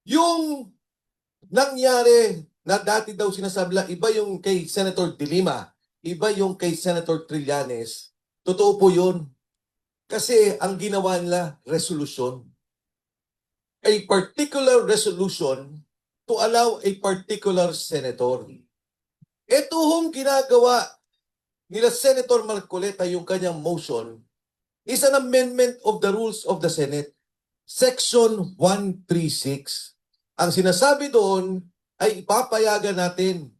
Yung nangyari na dati daw sinasabi lang, iba yung kay Senator De Lima, iba yung kay Senator Trillanes. Totoo po yun. Kasi ang ginawa nila, resolution. A particular resolution to allow a particular senator. Ito hong ginagawa nila Senator Marcoleta, yung kanyang motion, is an amendment of the rules of the Senate. Section 136. Ang sinasabi doon ay ipapayagan natin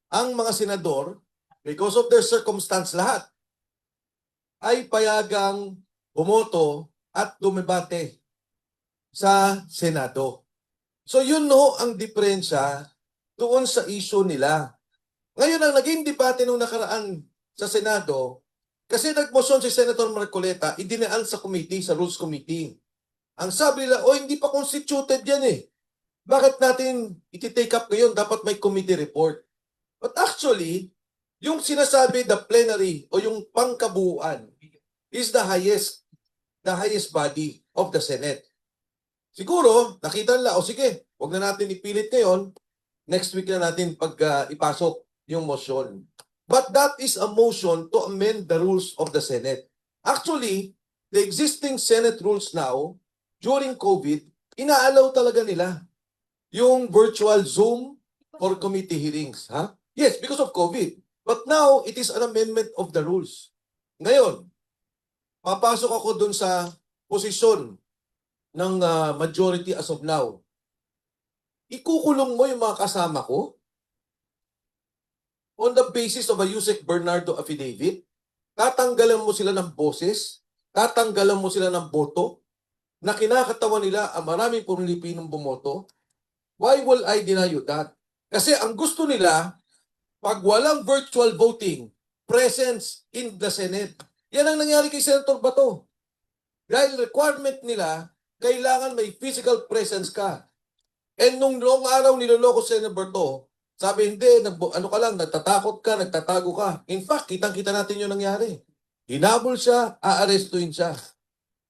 ang mga senador, because of their circumstance lahat, ay payagang bumoto at dumebate sa Senado. So yun no ang diferensya doon sa issue nila. Ngayon ang naging debate nung nakaraan sa Senado, kasi nagmotion si Senator Marcoleta, idinaan sa committee, sa Rules Committee. Ang sabi nila, hindi pa constituted yan eh. Bakit natin iti-take up ngayon? Dapat may committee report. But actually, yung sinasabi, the plenary o yung pangkabuuan is the highest body of the Senate. Siguro, nakita nila, sige, wag na natin ipilit ngayon, next week na natin ipasok yung motion. But that is a motion to amend the rules of the Senate. Actually, the existing Senate rules now, during COVID, inaalaw talaga nila yung virtual Zoom or committee hearings. Yes, because of COVID. But now, it is an amendment of the rules. Ngayon, papasok ako dun sa posisyon ng majority as of now. Ikukulong mo yung mga kasama ko on the basis of a Yusek Bernardo affidavit? Tatanggalan mo sila ng boses? Tatanggalan mo sila ng boto? Na kinakatawan nila ang maraming Pilipinong bumoto? Why will I deny you that? Kasi ang gusto nila, pag walang virtual voting, presence in the Senate. Yan ang nangyari kay Senator Bato. Dahil requirement nila, kailangan may physical presence ka. And nung noong araw niloloko Senator Bato, sabi hindi, nagtatakot ka, nagtatago ka. In fact, kitang-kita natin yung nangyari. Hinabol siya, aarestuin siya.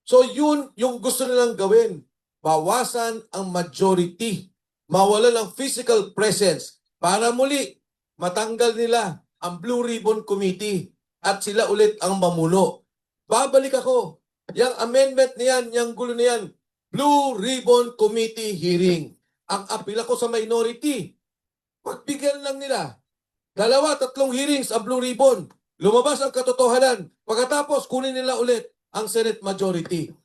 So yun yung gusto nilang gawin. Bawasan ang majority. Mawala ng physical presence para muli matanggal nila ang Blue Ribbon Committee at sila ulit ang mamuno. Babalik ako. Yang amendment niyan, yang gulo niyan, Blue Ribbon Committee hearing. Ang apila ko sa minority, pagbigyan lang nila. 2-3 hearings ang Blue Ribbon. Lumabas ang katotohanan. Pagkatapos, kunin nila ulit ang Senate majority.